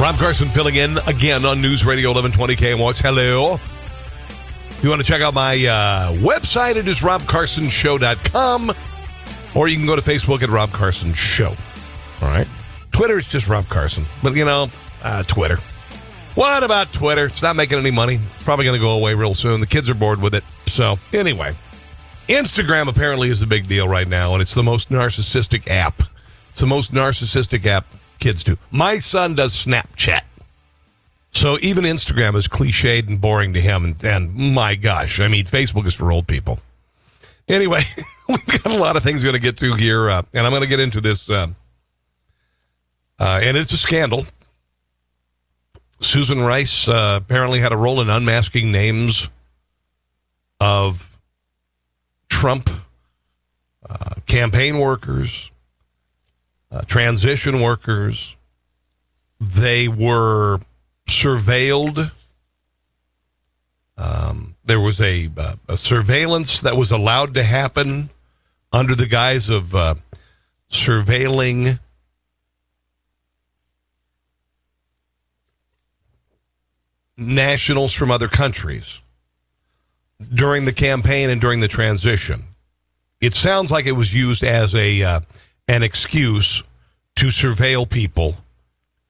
Rob Carson filling in again on News Radio 1120 KMOX. Hello. If you want to check out my website, it is robcarsonshow.com. Or you can go to Facebook at Rob Carson Show. All right. Twitter is just Rob Carson. But, Twitter. What about Twitter? It's not making any money. It's probably going to go away real soon. The kids are bored with it. So, anyway. Instagram apparently is the big deal right now, and it's the most narcissistic app. It's the most narcissistic app kids do. My son does Snapchat. So even Instagram is cliched and boring to him. And my gosh, I mean, Facebook is for old people. Anyway, we've got a lot of things going to get through here. And I'm going to get into this. And it's a scandal. Susan Rice apparently had a role in unmasking names of Trump campaign workers, transition workers. They were surveilled. There was a surveillance that was allowed to happen under the guise of surveilling nationals from other countries during the campaign and during the transition. It sounds like it was used as an excuse to surveil people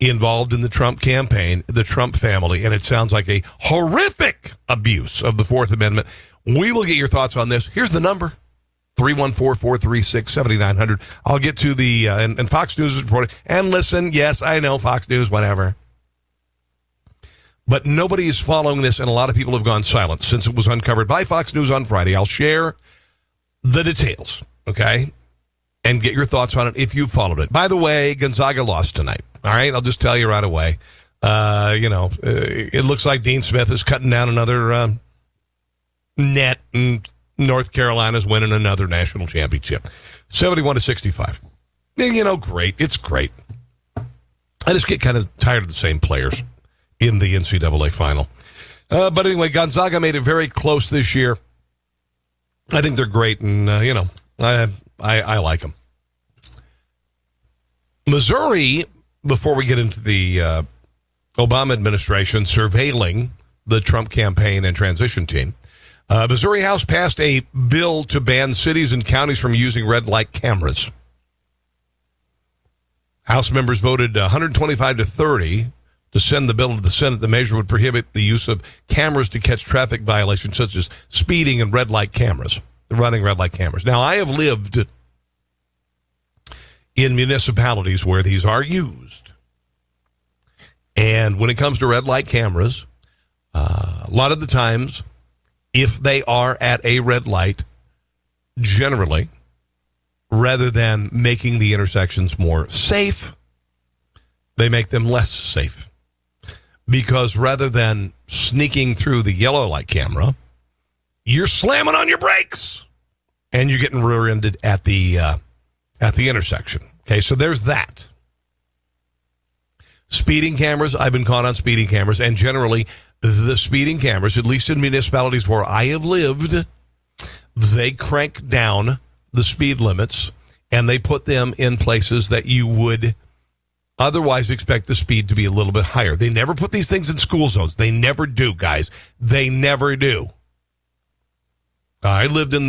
involved in the Trump campaign, the Trump family, and it sounds like a horrific abuse of the Fourth Amendment. We will get your thoughts on this. Here's the number, 314-436-7900. I'll get to the, and Fox News is reporting, and listen, yes, I know, Fox News, whatever. But nobody is following this, and a lot of people have gone silent since it was uncovered by Fox News on Friday. I'll share the details, okay, and get your thoughts on it if you followed it. By the way, Gonzaga lost tonight. All right, I'll just tell you right away. It looks like Dean Smith is cutting down another net, and North Carolina's winning another national championship, 71-65. Great. It's great. I just get kind of tired of the same players in the NCAA final. But anyway, Gonzaga made it very close this year. I think they're great, and, I like them. Missouri, before we get into the Obama administration surveilling the Trump campaign and transition team, Missouri House passed a bill to ban cities and counties from using red light cameras. House members voted 125-30 to send the bill to the Senate. The measure would prohibit the use of cameras to catch traffic violations such as speeding and red light cameras, running red light cameras. Now, I have lived in municipalities where these are used. And when it comes to red light cameras, a lot of the times, if they are at a red light, generally, rather than making the intersections more safe, they make them less safe. Because rather than sneaking through the yellow light camera, you're slamming on your brakes and you're getting rear-ended at the intersection. Okay, so there's that. Speeding cameras, I've been caught on speeding cameras, and generally the speeding cameras, at least in municipalities where I have lived, they crank down the speed limits and they put them in places that you would otherwise expect the speed to be a little bit higher. They never put these things in school zones. They never do, guys. They never do. I lived in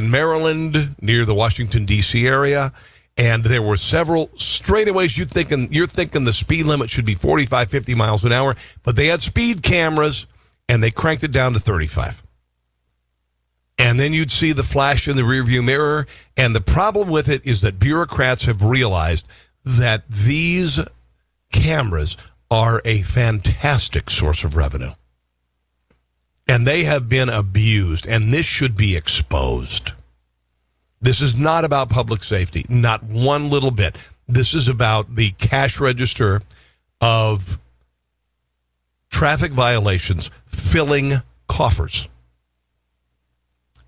Maryland, near the Washington, D.C. area, and there were several straightaways. You're thinking the speed limit should be 45, 50 miles an hour, but they had speed cameras, and they cranked it down to 35. And then you'd see the flash in the rearview mirror, and the problem with it is that bureaucrats have realized that these cameras are a fantastic source of revenue. And they have been abused, and this should be exposed. This is not about public safety, not one little bit. This is about the cash register of traffic violations filling coffers.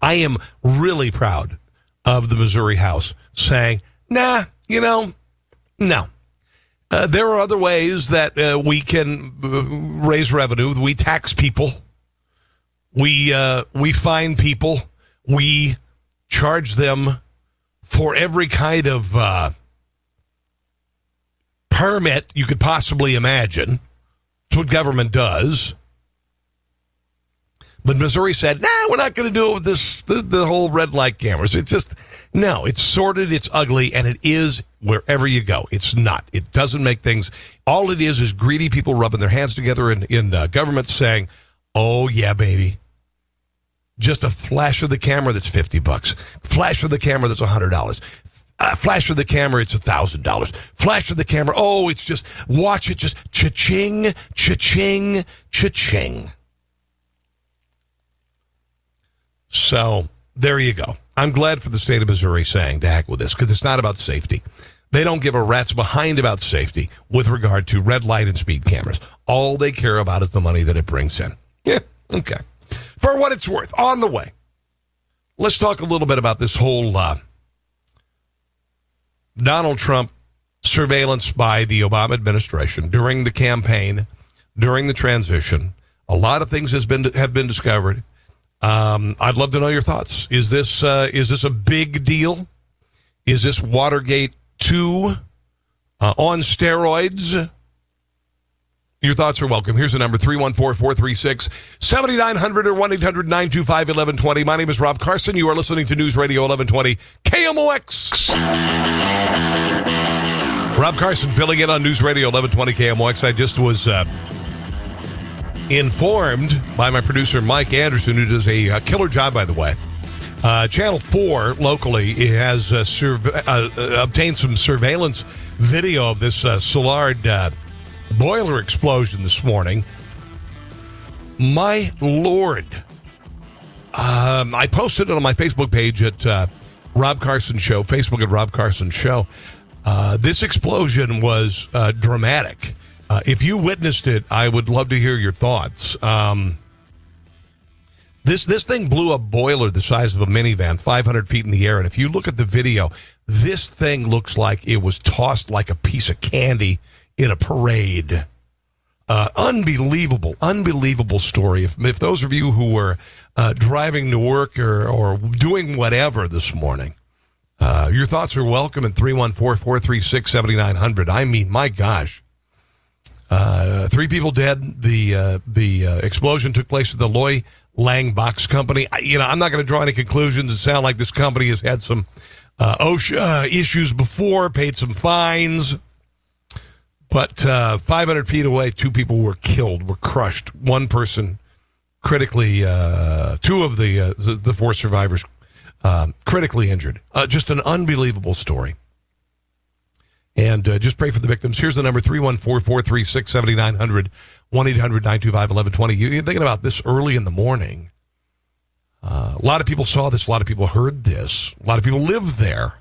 I am really proud of the Missouri House saying, no. There are other ways that we can raise revenue. We tax people. We fine people. We charge them for every kind of permit you could possibly imagine. That's what government does. But Missouri said, we're not going to do it with the whole red light cameras. It's just, no, it's sordid, it's ugly, and it is wherever you go. It's not. It doesn't make things, all it is greedy people rubbing their hands together in government saying, oh, yeah, baby. Just a flash of the camera that's $50. Flash of the camera that's $100. Flash of the camera, it's $1,000. Flash of the camera, it's just, watch it, just cha-ching, cha-ching, cha-ching. So, there you go. I'm glad for the state of Missouri saying to heck with this, because it's not about safety. They don't give a rat's behind about safety with regard to red light and speed cameras. All they care about is the money that it brings in. Yeah, okay. For what it's worth, on the way, let's talk a little bit about this whole Donald Trump surveillance by the Obama administration during the campaign, during the transition. A lot of things have been discovered. I'd love to know your thoughts. Is this a big deal? Is this Watergate 2 on steroids? Your thoughts are welcome. Here's the number, 314-436-7900 or 1-800-925-1120. My name is Rob Carson. You are listening to News Radio 1120 KMOX. Rob Carson filling in on News Radio 1120 KMOX. I just was informed by my producer, Mike Anderson, who does a killer job, by the way. Channel 4 locally has obtained some surveillance video of this Soulard boiler explosion this morning. My Lord. I posted it on my Facebook page at Rob Carson Show, Facebook at Rob Carson Show. This explosion was dramatic. If you witnessed it, I would love to hear your thoughts. This thing blew a boiler the size of a minivan, 500 feet in the air. And if you look at the video, this thing looks like it was tossed like a piece of candy in a parade. Unbelievable story. If those of you who were driving to work or doing whatever this morning, your thoughts are welcome at 314-436-7900. I mean, my gosh. 3 people dead. The explosion took place at the Loy Lang Box Company. I'm not going to draw any conclusions. It sounds like this company has had some OSHA issues before, paid some fines. But 500 feet away, 2 people were killed, were crushed. 1 person critically, 2 of the 4 survivors critically injured. Just an unbelievable story. And just pray for the victims. Here's the number, 314-436-7900, 1-800-925-1120. You're thinking about this early in the morning. A lot of people saw this. A lot of people heard this. A lot of people live there.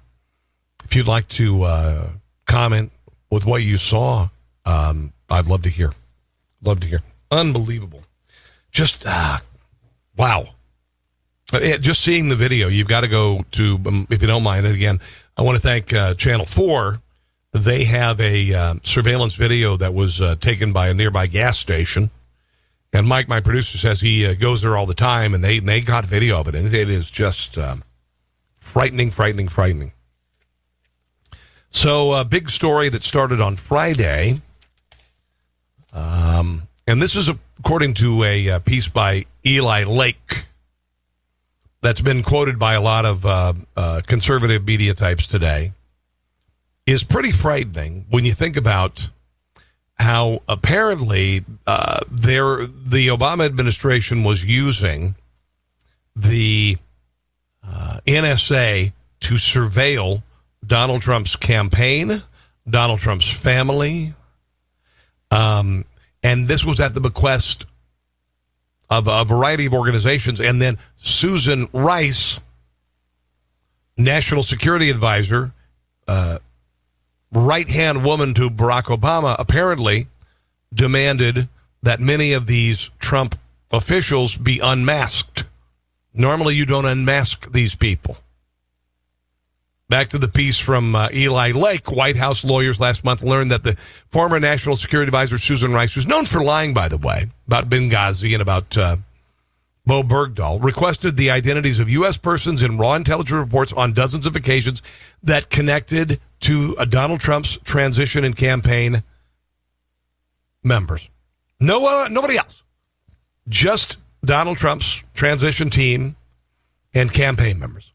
If you'd like to comment with what you saw, I'd love to hear. Love to hear. Unbelievable. Just, wow. Just seeing the video, you've got to go to, if you don't mind, and again, I want to thank Channel 4. They have a surveillance video that was taken by a nearby gas station. And Mike, my producer, says he goes there all the time, and they got video of it. And it is just frightening. So a big story that started on Friday. And this is according to a piece by Eli Lake that's been quoted by a lot of conservative media types today. Is pretty frightening when you think about how apparently the Obama administration was using the NSA to surveil Donald Trump's campaign, Donald Trump's family, and this was at the bequest of a variety of organizations. And then Susan Rice, National Security Advisor, right-hand woman to Barack Obama, apparently demanded that many of these Trump officials be unmasked. Normally, you don't unmask these people. Back to the piece from Eli Lake. White House lawyers last month learned that the former National Security Advisor Susan Rice, who's known for lying, by the way, about Benghazi and about Bo Bergdahl, requested the identities of U.S. persons in raw intelligence reports on dozens of occasions that connected to Donald Trump's transition and campaign members. Nobody else. Just Donald Trump's transition team and campaign members.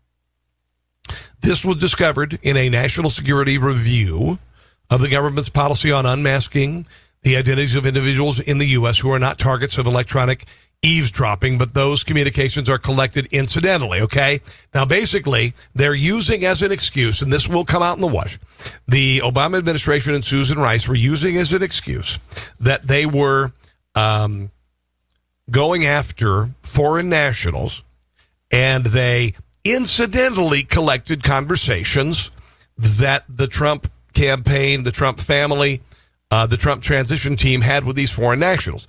This was discovered in a national security review of the government's policy on unmasking the identities of individuals in the U.S. who are not targets of electronic eavesdropping, but those communications are collected incidentally, okay? Now, basically, they're using as an excuse, and this will come out in the wash, the Obama administration and Susan Rice were using as an excuse that they were going after foreign nationals, and they incidentally collected conversations that the Trump campaign, the Trump family, the Trump transition team had with these foreign nationals.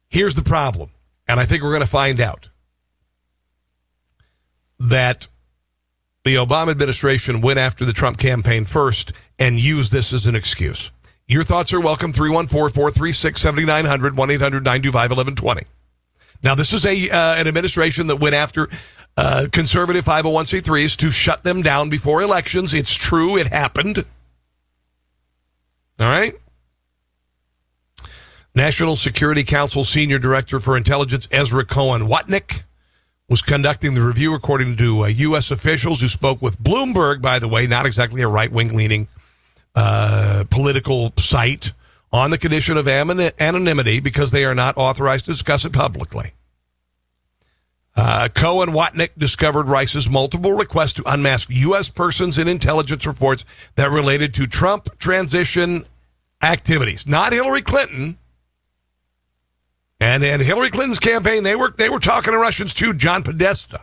Here's the problem. And I think we're going to find out that the Obama administration went after the Trump campaign first and used this as an excuse. Your thoughts are welcome. 314-436-7900, 1-800-925-1120. Now, this is an administration that went after conservative 501c3s to shut them down before elections. It's true. It happened. All right. National Security Council Senior Director for Intelligence Ezra Cohen-Watnick was conducting the review, according to U.S. officials who spoke with Bloomberg, by the way, not exactly a right-wing leaning political site, on the condition of anonymity because they are not authorized to discuss it publicly. Cohen-Watnick discovered Rice's multiple requests to unmask U.S. persons in intelligence reports that related to Trump transition activities. Not Hillary Clinton. And Hillary Clinton's campaign, they were talking to Russians too. John Podesta,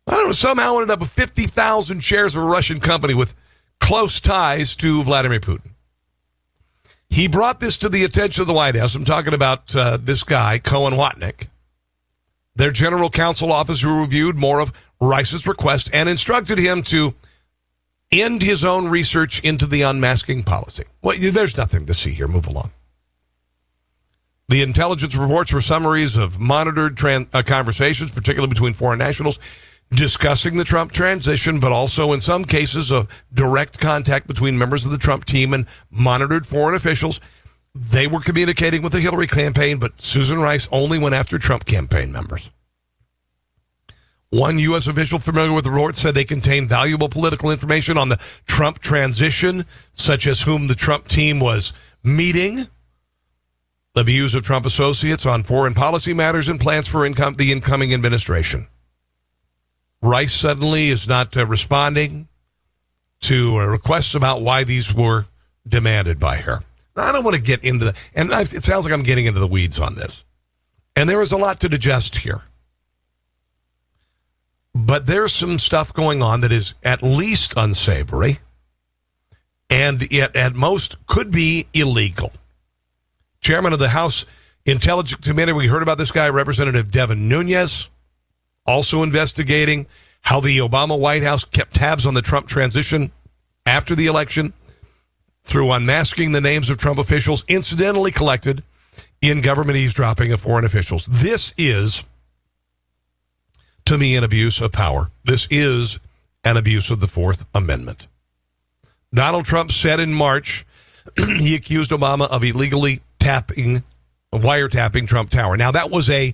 I don't know, somehow ended up with 50,000 shares of a Russian company with close ties to Vladimir Putin. He brought this to the attention of the White House. I'm talking about this guy, Cohen-Watnick. Their general counsel office reviewed more of Rice's request and instructed him to end his own research into the unmasking policy. Well, there's nothing to see here. Move along. The intelligence reports were summaries of monitored conversations, particularly between foreign nationals, discussing the Trump transition, but also in some cases of direct contact between members of the Trump team and monitored foreign officials. They were communicating with the Hillary campaign, but Susan Rice only went after Trump campaign members. One U.S. official familiar with the report said they contain valuable political information on the Trump transition, such as whom the Trump team was meeting, the views of Trump associates on foreign policy matters, and plans for the incoming administration. Rice suddenly is not responding to requests about why these were demanded by her. Now, I don't want to get into the, and it sounds like I'm getting into the weeds on this. And there is a lot to digest here. But there's some stuff going on that is at least unsavory, and yet at most could be illegal. Chairman of the House Intelligence Committee, we heard about this guy, Representative Devin Nunes, also investigating how the Obama White House kept tabs on the Trump transition after the election through unmasking the names of Trump officials incidentally collected in government eavesdropping of foreign officials. This is, to me, an abuse of power. This is an abuse of the Fourth Amendment. Donald Trump said in March he accused Obama of illegally wiretapping Trump Tower. Now, that was a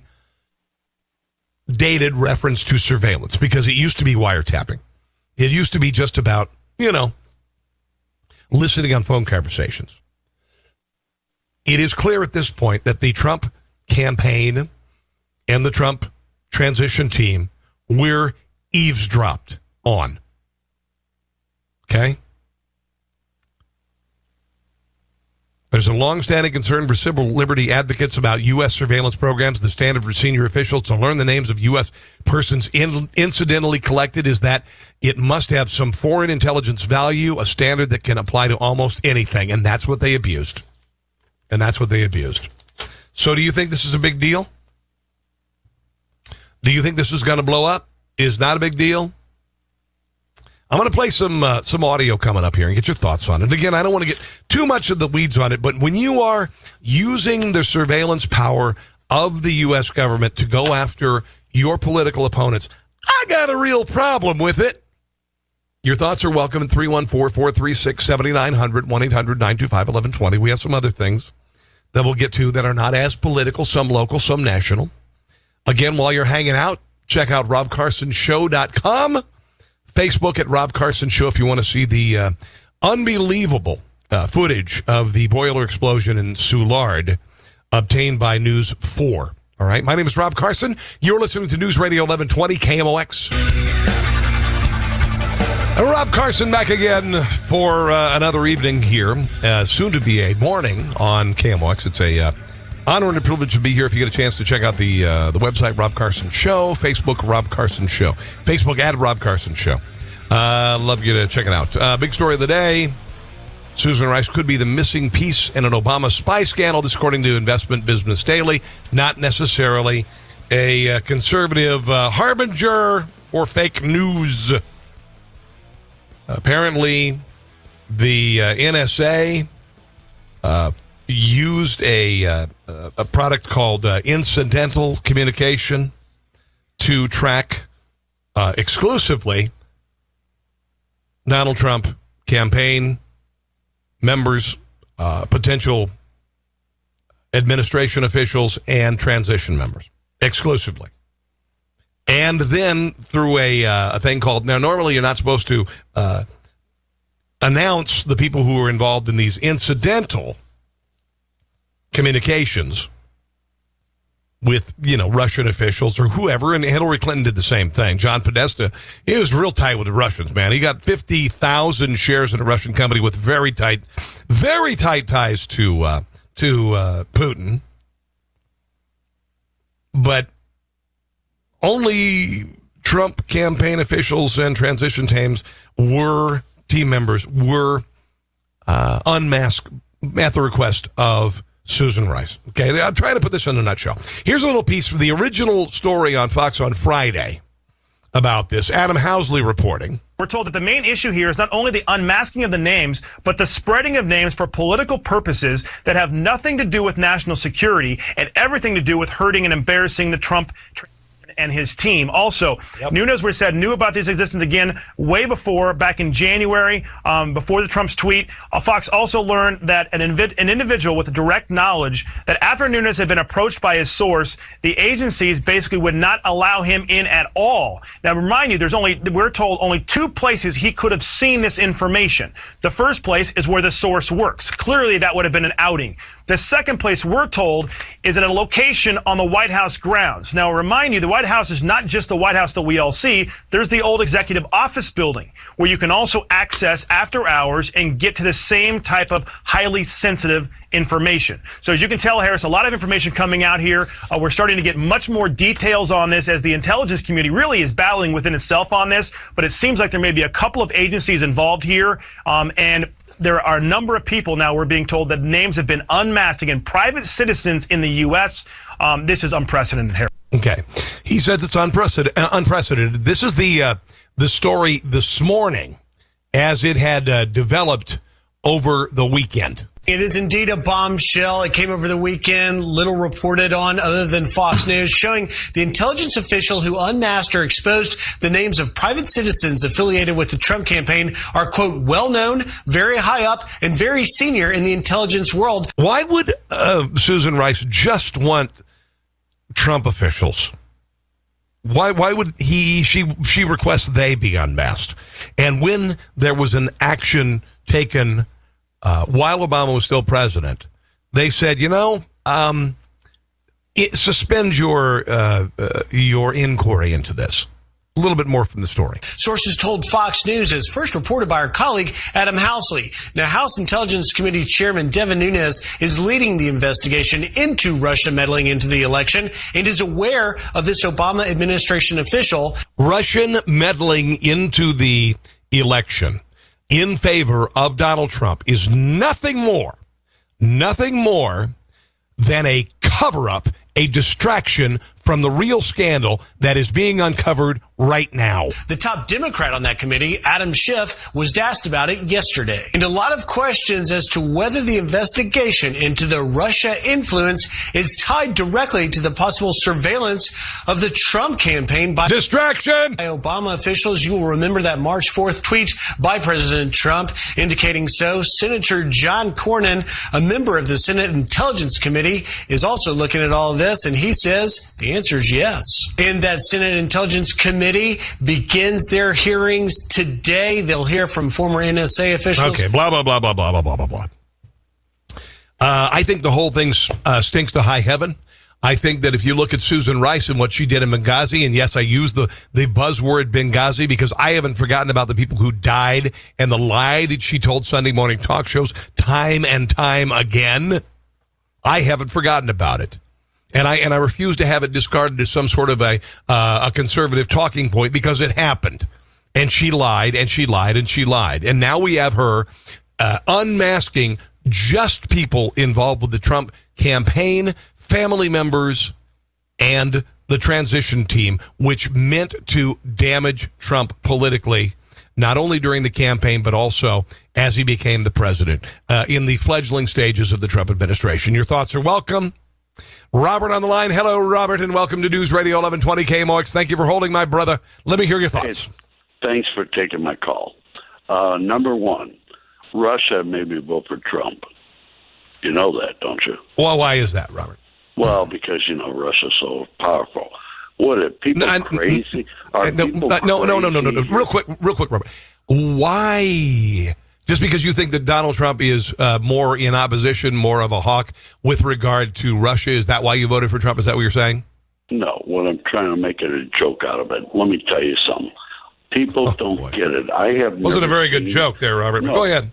dated reference to surveillance because it used to be wiretapping. It used to be just about, listening on phone conversations. It is clear at this point that the Trump campaign and the Trump transition team were eavesdropped on. Okay? There's a longstanding concern for civil liberty advocates about U.S. surveillance programs. The standard for senior officials to learn the names of U.S. persons incidentally collected is that it must have some foreign intelligence value, a standard that can apply to almost anything. And that's what they abused. So do you think this is a big deal? Do you think this is going to blow up? Is not a big deal? I'm going to play some audio coming up here and get your thoughts on it. Again, I don't want to get too much of the weeds on it, but when you are using the surveillance power of the U.S. government to go after your political opponents. I got a real problem with it. Your thoughts are welcome at 314-436-7900, 1-800-925-1120. We have some other things that we'll get to that are not as political, some local, some national. Again, while you're hanging out, check out robcarsonshow.com, Facebook at Rob Carson Show if you want to see the unbelievable footage of the boiler explosion in Soulard obtained by News 4. All right, my name is Rob Carson. You're listening to News Radio 1120 KMOX. Rob Carson back again for another evening here, soon to be a morning on KMOX. It's a honor and a privilege to be here. If you get a chance to check out the website, Rob Carson Show, Facebook, Rob Carson Show, Facebook at Rob Carson Show. Love you to check it out. Big story of the day. Susan Rice could be the missing piece in an Obama spy scandal. This according to Investment Business Daily. Not necessarily a conservative harbinger for fake news. Apparently, the NSA used a product called incidental communication to track exclusively Donald Trump campaign members, potential administration officials, and transition members exclusively. And then through a thing called, now normally you're not supposed to announce the people who are involved in these incidental communications with, Russian officials or whoever, and Hillary Clinton did the same thing. John Podesta, he was real tight with the Russians, man. He got 50,000 shares in a Russian company with very tight ties to Putin. But only Trump campaign officials and transition team members were unmasked at the request of Susan Rice. Okay, I'm trying to put this in a nutshell. Here's a little piece from the original story on Fox on Friday about this. Adam Housley reporting. We're told that the main issue here is not only the unmasking of the names, but the spreading of names for political purposes that have nothing to do with national security and everything to do with hurting and embarrassing the Trump and his team. Also, Nunes, we said, knew about this existence again way before, back in January, before the Trump's tweet. Fox also learned that an individual with direct knowledge that after Nunes had been approached by his source, the agencies basically would not allow him in at all. Now, remind you, we're told only two places he could have seen this information. The first place is where the source works. Clearly, that would have been an outing. The second place we're told is at a location on the White House grounds. Now, remind you, the White House is not just the White House that we all see. There's the old executive office building where you can also access after hours and get to the same type of highly sensitive information. So as you can tell, Harris, a lot of information coming out here. We're starting to get much more details on this as the intelligence community really is battling within itself on this. But it seems like there may be a couple of agencies involved here, and there are a number of people now, we're being told, that names have been unmasked. Again, private citizens in the U.S. This is unprecedented here. Okay. He says it's unprecedented. This is the story this morning as it had developed over the weekend. It is indeed a bombshell. It came over the weekend, little reported on other than Fox News, showing the intelligence official who unmasked or exposed the names of private citizens affiliated with the Trump campaign are, quote, well-known, very high up, and very senior in the intelligence world. Why would Susan Rice just want Trump officials? Why would she request they be unmasked? And when there was an action taken while Obama was still president, they said, suspend your inquiry into this. A little bit more from the story. Sources told Fox News, as first reported by our colleague Adam Housley. Now, House Intelligence Committee Chairman Devin Nunes is leading the investigation into Russia meddling into the election and is aware of this Obama administration official. Russian meddling into the election in favor of Donald Trump is nothing more than a cover-up, a distraction from the real scandal that is being uncovered right now. The top Democrat on that committee, Adam Schiff, was asked about it yesterday. And a lot of questions as to whether the investigation into the Russia influence is tied directly to the possible surveillance of the Trump campaign by Obama officials. You will remember that March 4th tweet by President Trump indicating so. Senator John Cornyn, a member of the Senate Intelligence Committee, is also looking at all of this, and he says the answer is yes. And that Senate Intelligence Committee begins their hearings today. They'll hear from former NSA officials. Okay, blah, blah, blah, blah, blah, blah, blah, blah. I think the whole thing stinks to high heaven. I think that if you look at Susan Rice and what she did in Benghazi, and yes, I use the buzzword Benghazi because I haven't forgotten about the people who died and the lie that she told Sunday morning talk shows time and time again. I haven't forgotten about it. And I refuse to have it discarded as some sort of a conservative talking point because it happened. And she lied, and she lied, and she lied. And now we have her unmasking just people involved with the Trump campaign, family members, and the transition team, which meant to damage Trump politically, not only during the campaign, but also as he became the president in the fledgling stages of the Trump administration. Your thoughts are welcome. Robert on the line. Hello, Robert, and welcome to News Radio 1120 KMOX. Thank you for holding, my brother. Let me hear your thoughts. Thanks for taking my call. Number one, Russia made me vote for Trump. You know that, don't you? Well, why is that, Robert? Well, because, Russia's so powerful. What are people crazy? No. Real quick, Robert. Why? Just because you think that Donald Trump is more in opposition, more of a hawk with regard to Russia, is that why you voted for Trump? Is that what you're saying? No, what I'm trying to make it a joke out of it. Let me tell you something. People don't get it. Wasn't a very good joke there, Robert. No, go ahead.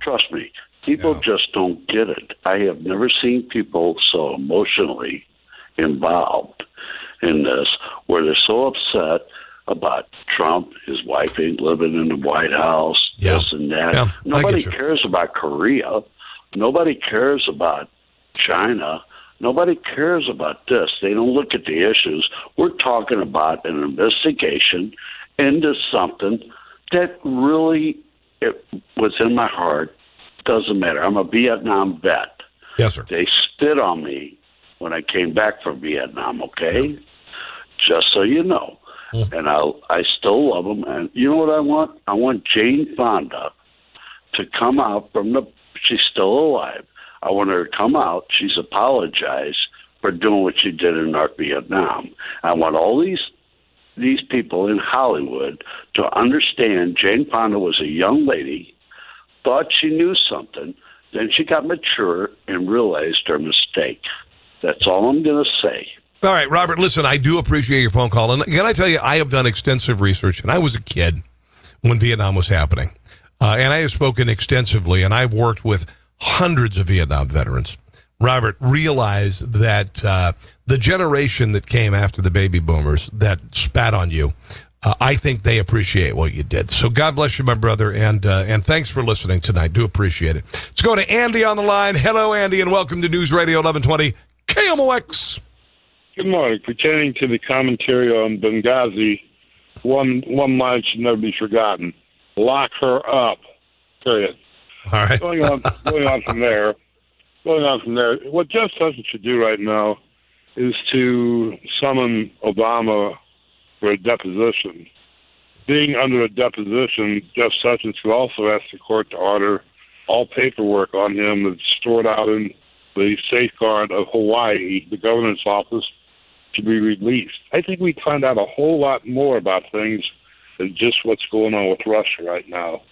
Trust me. People just don't get it. I have never seen people so emotionally involved in this, where they're so upset about Trump, his wife ain't living in the White House, this and that. Yeah, nobody cares about Korea. Nobody cares about China. Nobody cares about this. They don't look at the issues. We're talking about an investigation into something that really was in my heart. Doesn't matter. I'm a Vietnam vet. Yes, sir. They spit on me when I came back from Vietnam, okay? Yeah. Just so you know. And I still love them. And you know what I want? I want Jane Fonda to come out she's still alive. I want her to come out. She's apologized for doing what she did in North Vietnam. I want all these people in Hollywood to understand Jane Fonda was a young lady, thought she knew something, then she got mature and realized her mistake. That's all I'm going to say. All right, Robert, listen, I do appreciate your phone call. And can I tell you, I have done extensive research, and I was a kid when Vietnam was happening. And I have spoken extensively, and I've worked with hundreds of Vietnam veterans. Robert, realize that the generation that came after the baby boomers that spat on you, I think they appreciate what you did. So God bless you, my brother, and thanks for listening tonight. Do appreciate it. Let's go to Andy on the line. Hello, Andy, and welcome to News Radio 1120 KMOX. Good morning. Pertaining to the commentary on Benghazi, one line should never be forgotten. Lock her up. Period. All right. Going on from there. What Jeff Sessions should do right now is to summon Obama for a deposition. Being under a deposition, Jeff Sessions could also ask the court to order all paperwork on him that's stored out in the safeguard of Hawaii, the governor's office, to be released. I think we'd find out a whole lot more about things than just what's going on with Russia right now.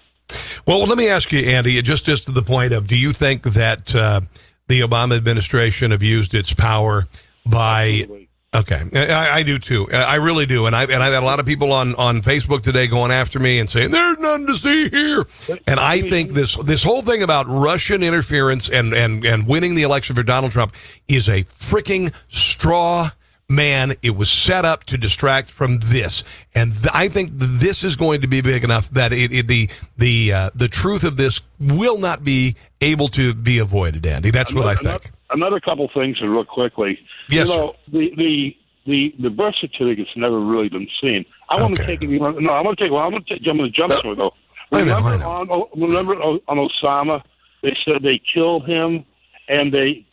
Well, let me ask you, Andy, just to the point of, do you think that the Obama administration abused its power by... Absolutely. Okay, I do too. I really do, and I've had a lot of people on Facebook today going after me and saying there's nothing to see here. And I think this whole thing about Russian interference and winning the election for Donald Trump is a freaking straw man. It was set up to distract from this, and I think this is going to be big enough that the truth of this will not be able to be avoided. Andy, that's what I think. Another couple things real quickly. Yes, the the birth certificate's never really been seen. I want to take it. No, I'm going to jump to it though. Remember on Osama, they said they killed him, and they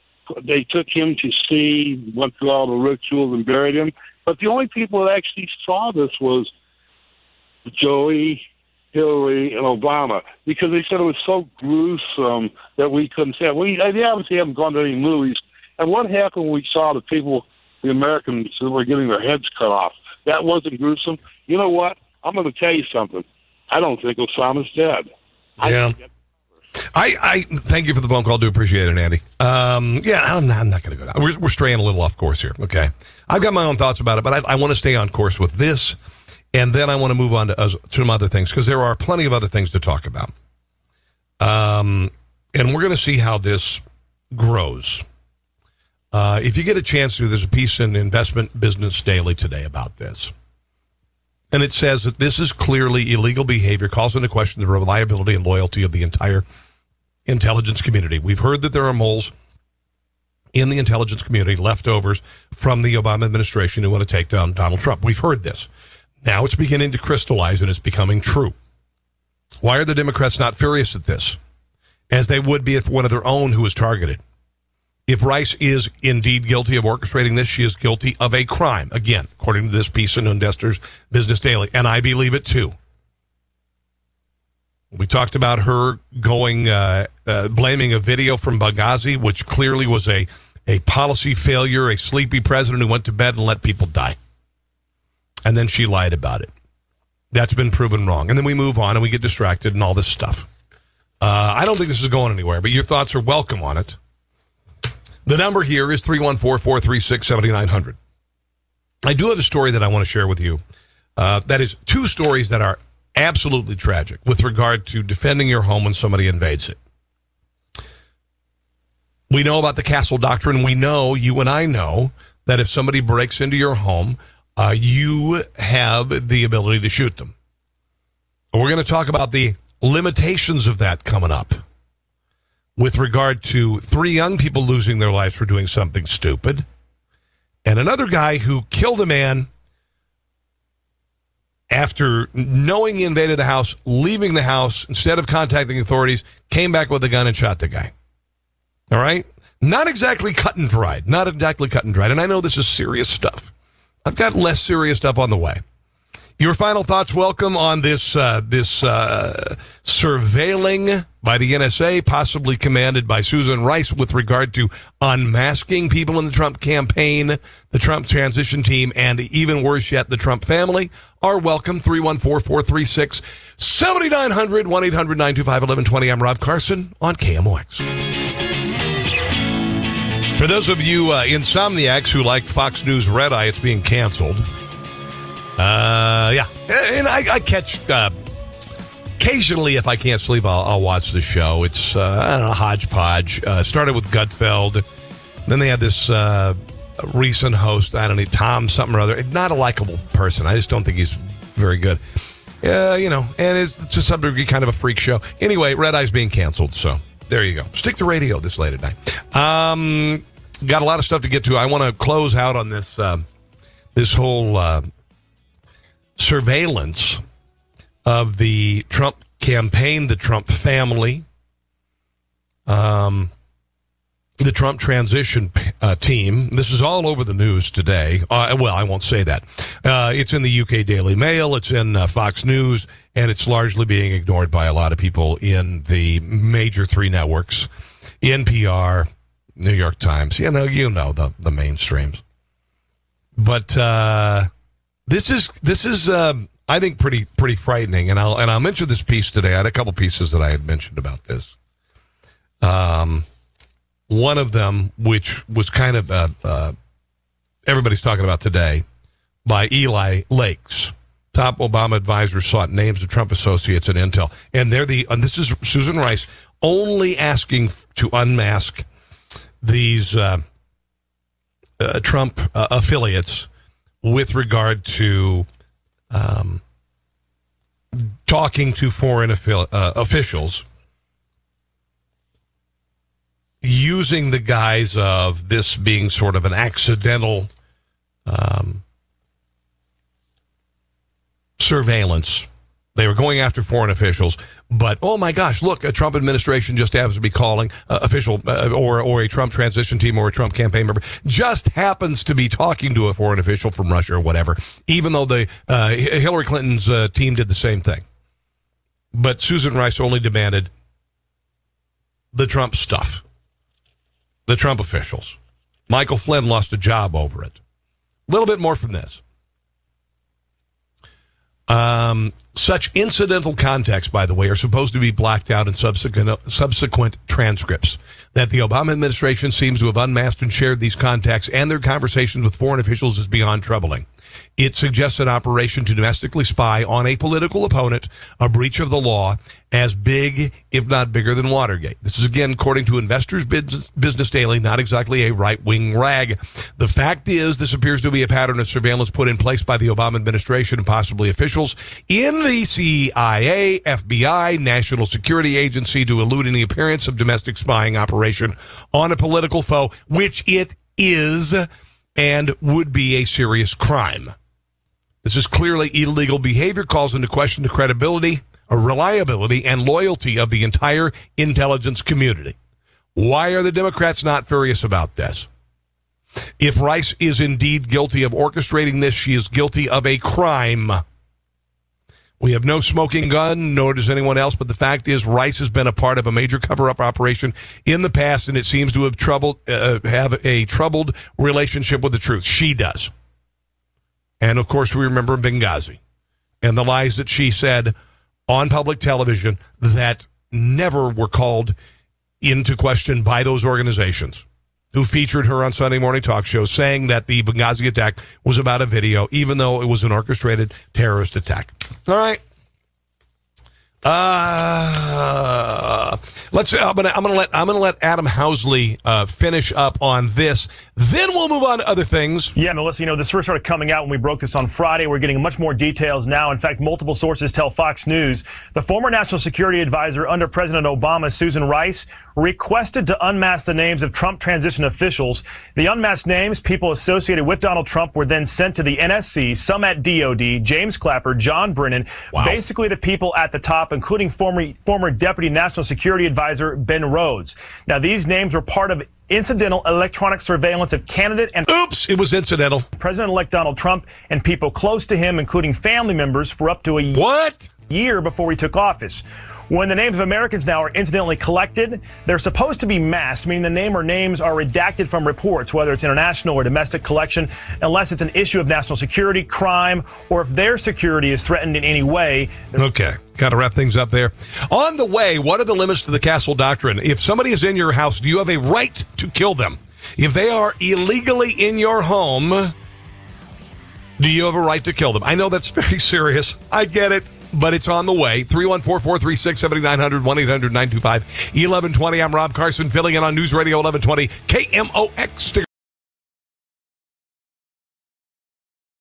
took him to sea, went through all the rituals and buried him. But the only people that actually saw this was Joey, Hillary, and Obama, because they said it was so gruesome that we couldn't say it. They obviously haven't gone to any movies. And what happened when we saw the Americans who were getting their heads cut off? That wasn't gruesome. You know what? I'm going to tell you something. I don't think Osama's dead. Yeah. I thank you for the phone call. Do appreciate it, Andy. I'm not going to go down. We're straying a little off course here. Okay. I've got my own thoughts about it, but I want to stay on course with this. And then I want to move on to some other things, because there are plenty of other things to talk about. And we're going to see how this grows. If you get a chance to, there's a piece in Investment Business Daily today about this. And it says that this is clearly illegal behavior, calls into question the reliability and loyalty of the entire intelligence community. We've heard that there are moles in the intelligence community, leftovers from the Obama administration, who want to take down Donald Trump. We've heard this. Now it's beginning to crystallize, and it's becoming true. Why are the Democrats not furious at this, as they would be if one of their own who was targeted? If Rice is indeed guilty of orchestrating this, she is guilty of a crime. Again, according to this piece in Investors Business Daily, and I believe it too. We talked about her going, blaming a video from Benghazi, which clearly was a policy failure, a sleepy president who went to bed and let people die. And then she lied about it. That's been proven wrong. And then we move on and we get distracted and all this stuff. I don't think this is going anywhere, but your thoughts are welcome on it. The number here is 314-436-7900. I do have a story that I want to share with you. That is two stories that are absolutely tragic with regard to defending your home when somebody invades it. We know about the castle doctrine. We know, you and I know, that if somebody breaks into your home, you have the ability to shoot them. We're going to talk about the limitations of that coming up with regard to 3 young people losing their lives for doing something stupid, and another guy who killed a man after knowing he invaded the house, leaving the house, instead of contacting authorities, came back with a gun and shot the guy. All right? Not exactly cut and dried. Not exactly cut and dried. And I know this is serious stuff. I've got less serious stuff on the way. Your final thoughts, welcome on this surveilling by the NSA, possibly commanded by Susan Rice, with regard to unmasking people in the Trump campaign, the Trump transition team, and even worse yet, the Trump family, are welcome. 314-436-7900, 1-800-925-1120. I'm Rob Carson on KMOX. For those of you insomniacs who like Fox News Red Eye, it's being canceled. And I catch, occasionally if I can't sleep, I'll watch the show. It's, I don't know, hodgepodge. Started with Gutfeld. Then they had this recent host, I don't know, Tom something or other. Not a likable person. I just don't think he's very good. And it's to some degree kind of a freak show. Anyway, Red Eye's being canceled, so there you go. Stick to radio this late at night. Got a lot of stuff to get to. I want to close out on this this whole surveillance of the Trump campaign, the Trump family, the Trump transition team. This is all over the news today. Well, I won't say that. It's in the UK Daily Mail. It's in Fox News, and it's largely being ignored by a lot of people in the major 3 networks, NPR, New York Times. You know the mainstreams. But this is I think pretty frightening, and I'll mention this piece today. I had a couple pieces that I had mentioned about this. One of them, which was kind of everybody's talking about today, by Eli Lakes. Top Obama advisor sought names of Trump associates at Intel, and this is Susan Rice only asking to unmask these Trump affiliates with regard to talking to foreign officials using the guise of this being sort of an accidental surveillance. They were going after foreign officials, but oh my gosh, look, a Trump administration just happens to be calling official or a Trump transition team or a Trump campaign member just happens to be talking to a foreign official from Russia or whatever, even though the Hillary Clinton's team did the same thing. But Susan Rice only demanded the Trump stuff, the Trump officials. Michael Flynn lost a job over it. A little bit more from this. Such incidental contacts, by the way, are supposed to be blacked out in subsequent transcripts. That the Obama administration seems to have unmasked and shared these contacts and their conversations with foreign officials is beyond troubling. It suggests an operation to domestically spy on a political opponent, a breach of the law, as big, if not bigger than Watergate. This is, again, according to Investors Business Daily, not exactly a right-wing rag. The fact is, this appears to be a pattern of surveillance put in place by the Obama administration and possibly officials in the CIA, FBI, National Security Agency to elude any appearance of domestic spying operation on a political foe, which it is and would be a serious crime. This is clearly illegal behavior, calls into question the credibility, reliability, and loyalty of the entire intelligence community. Why are the Democrats not furious about this? If Rice is indeed guilty of orchestrating this, she is guilty of a crime. We have no smoking gun, nor does anyone else, but the fact is Rice has been a part of a major cover-up operation in the past, and it seems to have a troubled relationship with the truth. She does. And, of course, we remember Benghazi and the lies that she said on public television that never were called into question by those organizations who featured her on Sunday morning talk shows, saying that the Benghazi attack was about a video, even though it was an orchestrated terrorist attack. All right. I'm gonna let Adam Housley finish up on this. Then we'll move on to other things. Yeah, Melissa, this first started coming out when we broke this on Friday. We're getting much more details now. In fact, multiple sources tell Fox News the former National Security Advisor under President Obama, Susan Rice, requested to unmask the names of Trump transition officials. The unmasked names, people associated with Donald Trump, were then sent to the NSC, some at DOD, James Clapper, John Brennan, basically the people at the top, including former Deputy National Security Advisor Ben Rhodes. Now, these names were part of incidental electronic surveillance of candidate and it was incidental. President-elect Donald Trump and people close to him, including family members, for up to a year before he took office. When the names of Americans now are incidentally collected, they're supposed to be masked, meaning the name or names are redacted from reports, whether it's international or domestic collection, unless it's an issue of national security, crime, or if their security is threatened in any way. Okay, got to wrap things up there. On the way, what are the limits to the Castle Doctrine? If somebody is in your house, do you have a right to kill them? If they are illegally in your home, do you have a right to kill them? I know that's very serious. I get it. But it's on the way. 314-436-7900, 1-800-925-1120. I'm Rob Carson, filling in on News Radio 1120 KMOX.